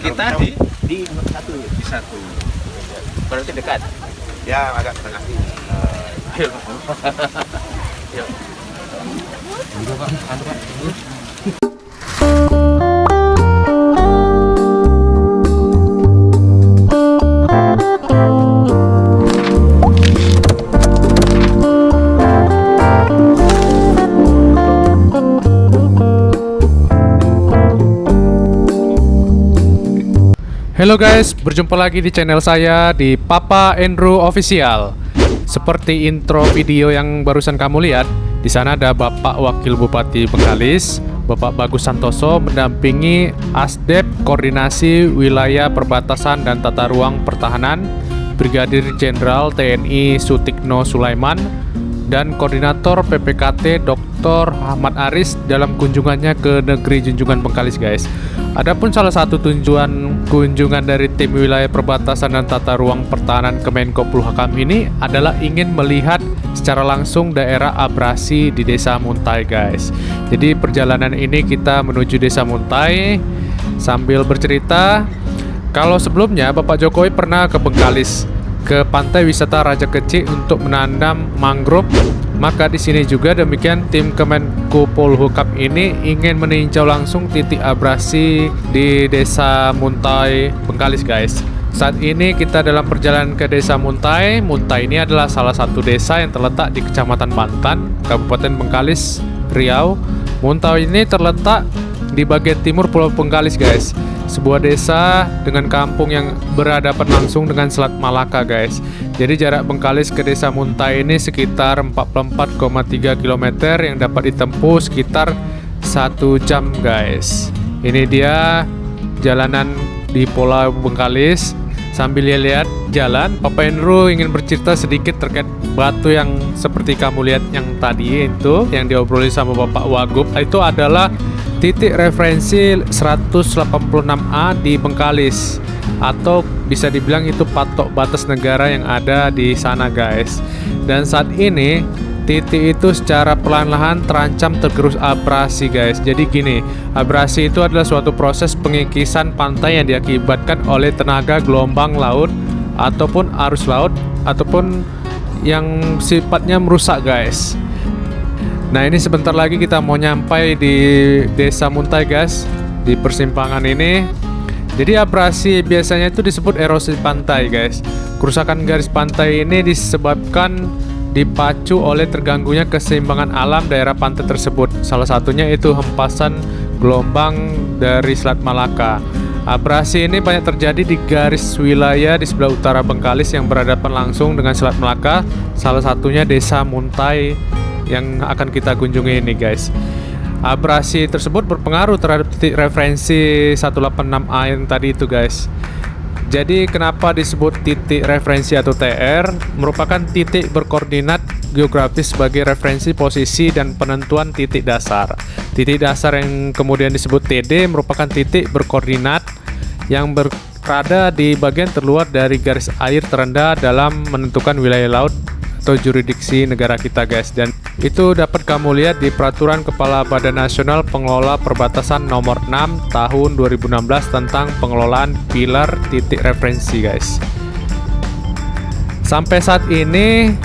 Kita di satu. di satu. Berarti dekat. Ya agak tengah sini. Ayo. Yuk. Halo guys, berjumpa lagi di channel saya di Papa Andrew Official. Seperti intro video yang barusan kamu lihat, di sana ada Bapak Wakil Bupati Bengkalis, Bapak Bagus Santoso mendampingi Asdep Koordinasi Wilayah Perbatasan dan Tata Ruang Pertahanan, Brigadir Jenderal TNI Sutikno Sulaiman, dan Koordinator PPKT Dr. Ahmad Aris dalam kunjungannya ke negeri Junjungan Bengkalis guys. Adapun salah satu tujuan kunjungan dari tim wilayah perbatasan dan tata ruang pertahanan Kemenko Polhukam ini adalah ingin melihat secara langsung daerah abrasi di Desa Muntai guys. Jadi perjalanan ini kita menuju Desa Muntai sambil bercerita kalau sebelumnya Bapak Jokowi pernah ke Bengkalis, ke pantai wisata Raja Kecil untuk menanam mangrove. Maka di sini juga demikian tim Kemenko Polhukam ini ingin meninjau langsung titik abrasi di Desa Muntai Bengkalis guys. Saat ini kita dalam perjalanan ke Desa Muntai. Muntai ini adalah salah satu desa yang terletak di Kecamatan Bantan, Kabupaten Bengkalis, Riau. Muntai ini terletak di bagian timur Pulau Bengkalis guys. Sebuah desa dengan kampung yang berhadapan langsung dengan Selat Malaka guys. Jadi jarak Bengkalis ke Desa Muntai ini sekitar 44,3 km yang dapat ditempuh sekitar 1 jam guys. Ini dia jalanan di Pulau Bengkalis. Sambil lihat jalan, Papa Andrew ingin bercerita sedikit terkait batu yang seperti kamu lihat yang tadi itu, yang diobrolin sama Bapak Wagub. Itu adalah titik referensi 186A di Bengkalis, atau bisa dibilang itu patok batas negara yang ada di sana guys. Dan saat ini titik itu secara perlahan-lahan terancam tergerus abrasi guys. Jadi gini, abrasi itu adalah suatu proses pengikisan pantai yang diakibatkan oleh tenaga gelombang laut ataupun arus laut ataupun yang sifatnya merusak guys. Nah ini sebentar lagi kita mau nyampai di Desa Muntai guys, di persimpangan ini. Jadi abrasi biasanya itu disebut erosi pantai guys. Kerusakan garis pantai ini disebabkan dipacu oleh terganggunya keseimbangan alam daerah pantai tersebut. Salah satunya itu hempasan gelombang dari Selat Malaka. Abrasi ini banyak terjadi di garis wilayah di sebelah utara Bengkalis yang berhadapan langsung dengan Selat Malaka. Salah satunya Desa Muntai yang akan kita kunjungi ini guys. Abrasi tersebut berpengaruh terhadap titik referensi 186A yang tadi itu guys. Jadi kenapa disebut titik referensi atau TR? Merupakan titik berkoordinat geografis sebagai referensi posisi dan penentuan titik dasar. Titik dasar yang kemudian disebut TD merupakan titik berkoordinat yang berada di bagian terluar dari garis air terendah dalam menentukan wilayah laut atau jurisdiksi negara kita guys. Dan itu dapat kamu lihat di Peraturan Kepala Badan Nasional Pengelola Perbatasan Nomor 6 Tahun 2016 tentang pengelolaan pilar titik referensi guys. Sampai saat ini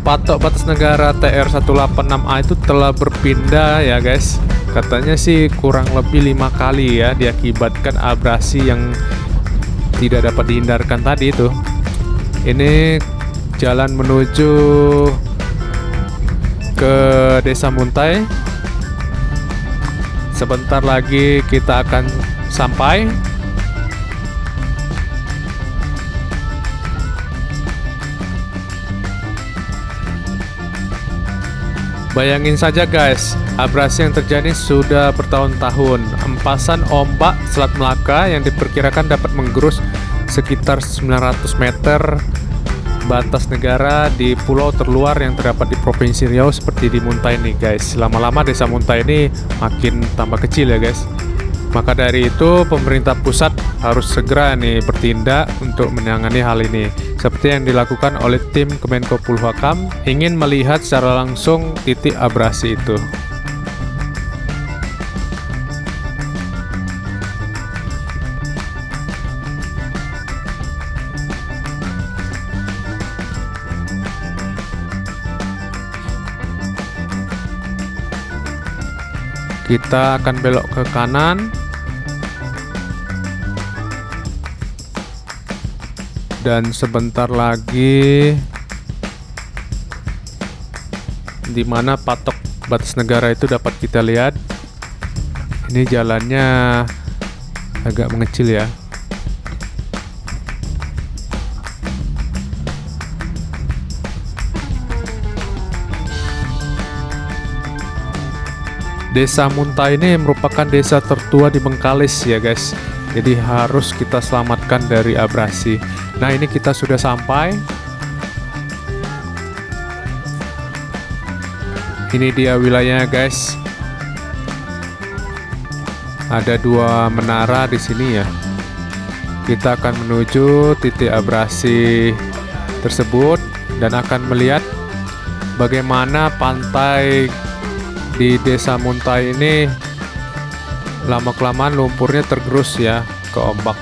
patok batas negara TR186A itu telah berpindah ya guys. Katanya sih kurang lebih 5 kali ya diakibatkan abrasi yang tidak dapat dihindarkan tadi itu. Ini jalan menuju ke Desa Muntai. Sebentar lagi kita akan sampai. Bayangin saja guys, abrasi yang terjadi sudah bertahun-tahun. Empasan ombak Selat Malaka yang diperkirakan dapat menggerus sekitar 900 meter batas negara di pulau terluar yang terdapat di Provinsi Riau seperti di Muntai nih guys. Lama-lama Desa Muntai ini makin tambah kecil ya guys. Maka dari itu pemerintah pusat harus segera nih bertindak untuk menangani hal ini. Seperti yang dilakukan oleh tim Kemenko Polhukam ingin melihat secara langsung titik abrasi itu. Kita akan belok ke kanan. Dan sebentar lagi di mana patok batas negara itu dapat kita lihat. Ini jalannya agak mengecil ya. Desa Muntai ini merupakan desa tertua di Bengkalis ya guys. Jadi harus kita selamatkan dari abrasi. Nah, ini kita sudah sampai. Ini dia wilayahnya guys. Ada 2 menara di sini ya. Kita akan menuju titik abrasi tersebut dan akan melihat bagaimana pantai di Desa Muntai ini lama-kelamaan lumpurnya tergerus ya ke ombak.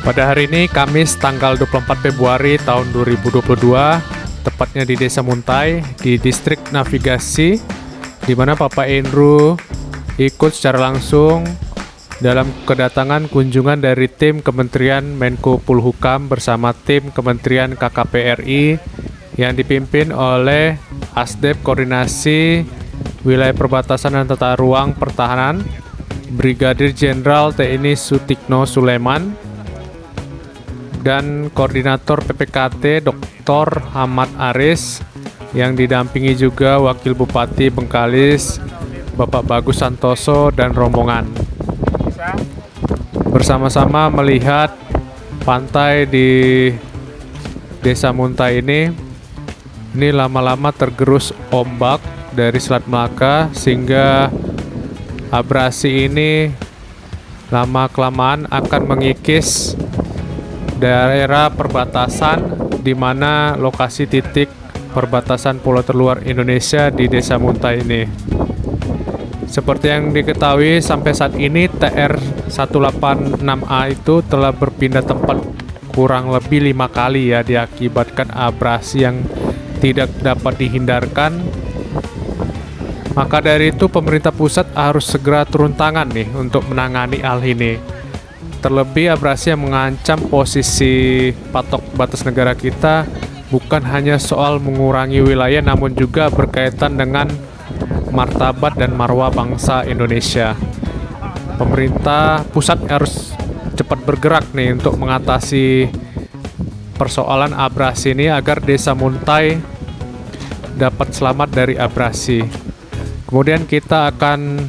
Pada hari ini Kamis tanggal 24 Februari tahun 2022, tepatnya di Desa Muntai di Distrik Navigasi, di mana Bapak Andrew ikut secara langsung dalam kedatangan kunjungan dari tim Kementerian Menko Polhukam bersama tim Kementerian KKP RI yang dipimpin oleh Asdep Koordinasi Wilayah Perbatasan dan Tata Ruang Pertahanan Brigadir Jenderal TNI Sutikno Sulaiman dan Koordinator PPKT Dr. Ahmad Aris yang didampingi juga Wakil Bupati Bengkalis Bapak Bagus Santoso dan rombongan. Bersama-sama melihat pantai di Desa Muntai ini lama-lama tergerus ombak dari Selat Melaka sehingga abrasi ini lama-kelamaan akan mengikis daerah perbatasan di mana lokasi titik perbatasan pulau terluar Indonesia di Desa Muntai ini. Seperti yang diketahui sampai saat ini TR186A itu telah berpindah tempat kurang lebih 5 kali ya diakibatkan abrasi yang tidak dapat dihindarkan. Maka dari itu pemerintah pusat harus segera turun tangan nih untuk menangani hal ini. Terlebih abrasi yang mengancam posisi patok batas negara kita bukan hanya soal mengurangi wilayah namun juga berkaitan dengan martabat dan marwah bangsa Indonesia. Pemerintah pusat harus cepat bergerak nih untuk mengatasi persoalan abrasi ini agar Desa Muntai dapat selamat dari abrasi. Kemudian kita akan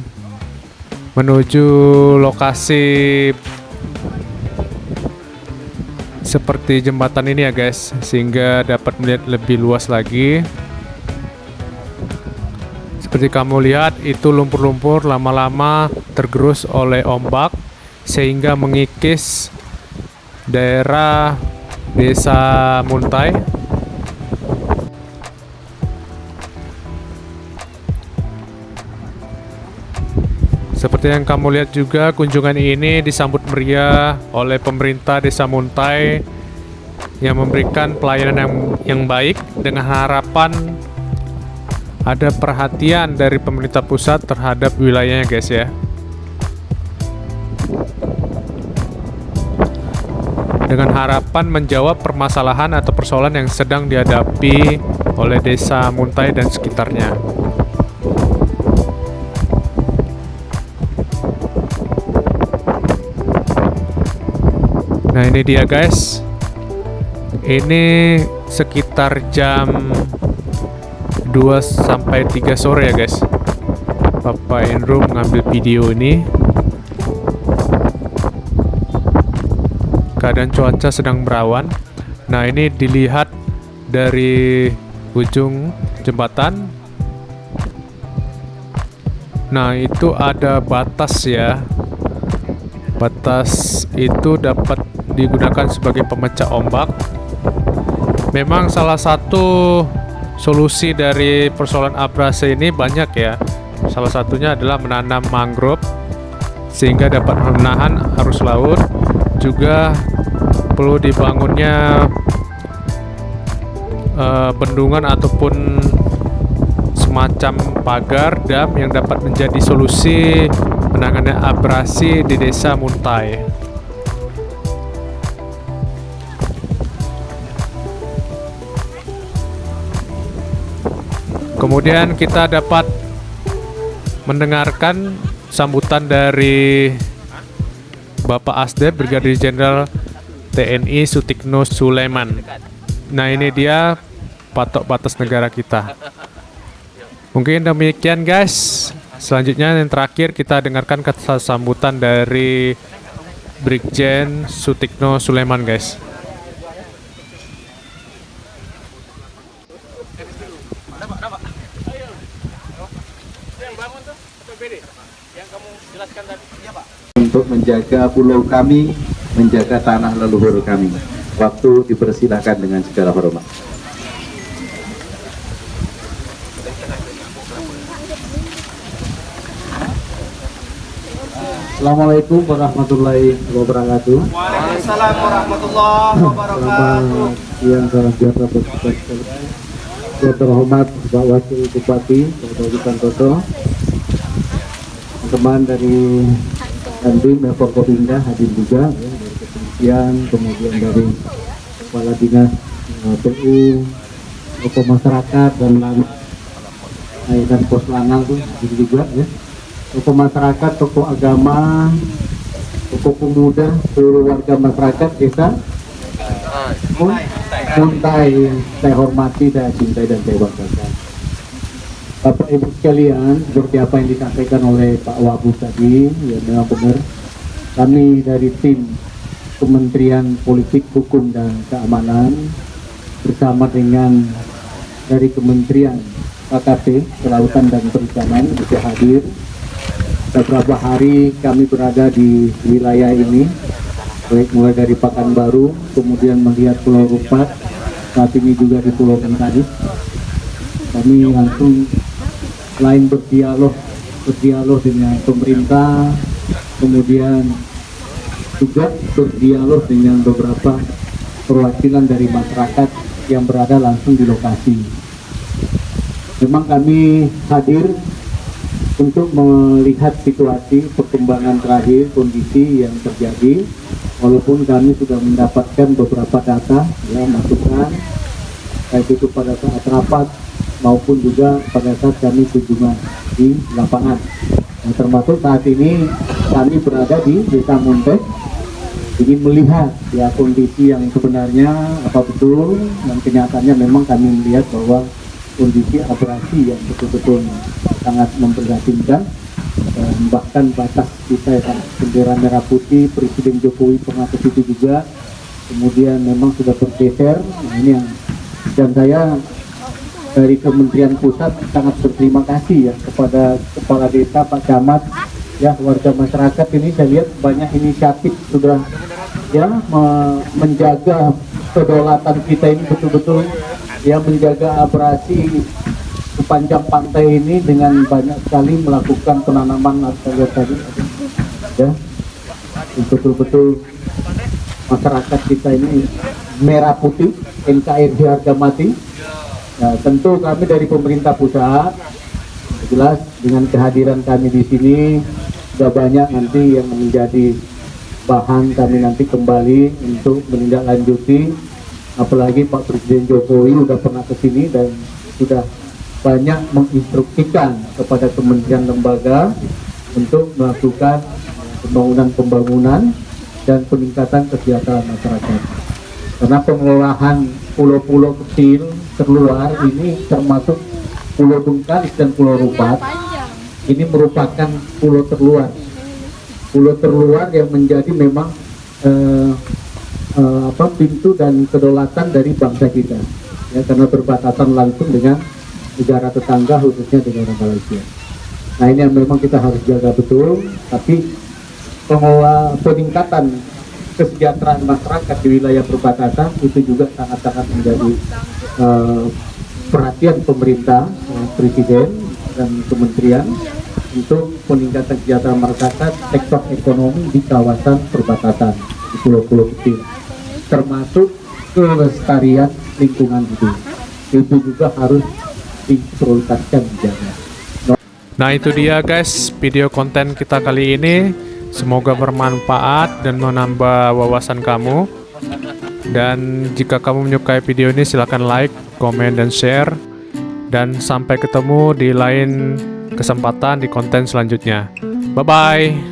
menuju lokasi seperti jembatan ini ya guys, sehingga dapat melihat lebih luas lagi. Seperti kamu lihat itu lumpur-lumpur lama-lama tergerus oleh ombak sehingga mengikis daerah Desa Muntai. Seperti yang kamu lihat juga, kunjungan ini disambut meriah oleh pemerintah Desa Muntai yang memberikan pelayanan yang baik dengan harapan ada perhatian dari pemerintah pusat terhadap wilayahnya guys ya. Dengan harapan menjawab permasalahan atau persoalan yang sedang dihadapi oleh Desa Muntai dan sekitarnya. Nah ini dia guys, ini sekitar jam 2-3 sore ya guys, Bapak Andrew mengambil video ini. Keadaan cuaca sedang berawan. Nah ini dilihat dari ujung jembatan. Nah itu ada batas ya. Batas itu dapat digunakan sebagai pemecah ombak. Memang salah satu solusi dari persoalan abrasi ini banyak ya. Salah satunya adalah menanam mangrove sehingga dapat menahan arus laut. Juga perlu dibangunnya bendungan ataupun semacam pagar dam yang dapat menjadi solusi penanganan abrasi di Desa Muntai. Kemudian kita dapat mendengarkan sambutan dari Bapak Asdep Brigadir Jenderal TNI Sutikno Sulaiman. Nah, ini dia patok batas negara kita. Mungkin demikian guys. Selanjutnya yang terakhir kita dengarkan kata sambutan dari Brigjen Sutikno Sulaiman guys. Untuk menjaga pulau kami, menjaga tanah leluhur kami. Waktu dipersilakan dengan segala hormat. Assalamualaikum warahmatullahi wabarakatuh. Waalaikumsalam warahmatullahi wabarakatuh. Yang sejahtera bersekalian. Yang terhormat Pak Wakil Bupati, Pak Witan Toto, teman dari Dandim Forkopimda hadir juga, ya, dari kepolisian, kemudian dari kepala dinas PU, tokoh masyarakat dan dan pos lanang tuh hadir juga, ya. Tokoh masyarakat, tokoh agama, tokoh pemuda, seluruh warga masyarakat desa Muntai, saya hormati, saya cintai dan saya banggakan. Bapak Ibu sekalian, seperti apa yang disampaikan oleh Pak Wabub tadi, ya memang benar. Kami dari tim Kementerian Politik, Hukum dan Keamanan bersama dengan dari Kementerian KKP, Kelautan dan Perikanan bisa hadir. Beberapa hari kami berada di wilayah ini, baik mulai dari Pekanbaru, kemudian melihat Pulau Rupat, saat ini juga di Pulau Bengkalis. Kami langsung selain berdialog dengan pemerintah, kemudian juga berdialog dengan beberapa perwakilan dari masyarakat yang berada langsung di lokasi. Memang kami hadir untuk melihat situasi perkembangan terakhir kondisi yang terjadi, walaupun kami sudah mendapatkan beberapa data, ya, masukan baik itu pada saat rapat maupun juga pada saat kami kunjungan di lapangan. Nah, termasuk saat ini kami berada di Desa Muntai, ingin melihat ya kondisi yang sebenarnya apa betul, dan kenyataannya memang kami melihat bahwa kondisi abrasi yang betul-betul sangat memprihatinkan, dan bahkan batas kita ya, bendera merah putih Presiden Jokowi pernah ke situ juga, kemudian memang sudah bergeser. Nah, ini yang, dan saya dari Kementerian Pusat sangat berterima kasih ya kepada Kepala Desa, Pak Camat, ya warga masyarakat ini saya lihat banyak inisiatif sudah ya menjaga kedaulatan kita ini betul-betul ya, menjaga abrasi sepanjang pantai ini dengan banyak sekali melakukan penanaman tadi ya, betul-betul masyarakat kita ini merah putih, NKRI harga mati. Nah, tentu kami dari pemerintah pusat jelas dengan kehadiran kami di sini sudah banyak nanti yang menjadi bahan kami nanti kembali untuk menindaklanjuti, apalagi Pak Presiden Jokowi sudah pernah ke sini dan sudah banyak menginstruksikan kepada kementerian lembaga untuk melakukan pembangunan dan peningkatan kesejahteraan masyarakat. Karena pengelolaan pulau-pulau kecil terluar ini termasuk Pulau Bengkalis dan Pulau Rupat, ini merupakan pulau terluar yang menjadi memang pintu dan kedaulatan dari bangsa kita ya, karena berbatasan langsung dengan negara tetangga khususnya dengan Malaysia. Nah, ini yang memang kita harus jaga betul, tapi peningkatan kesejahteraan masyarakat di wilayah perbatasan itu juga sangat-sangat menjadi perhatian pemerintah, Presiden dan Kementerian untuk peningkatan kesejahteraan masyarakat sektor ekonomi di kawasan perbatasan di pulau-pulau kecil, termasuk kelestarian lingkungan hidup. Itu juga harus masih prioritaskan menjaga. Nah itu dia guys video konten kita kali ini. Semoga bermanfaat dan menambah wawasan kamu. Dan jika kamu menyukai video ini silahkan like, komen, dan share. Dan sampai ketemu di lain kesempatan di konten selanjutnya. Bye-bye.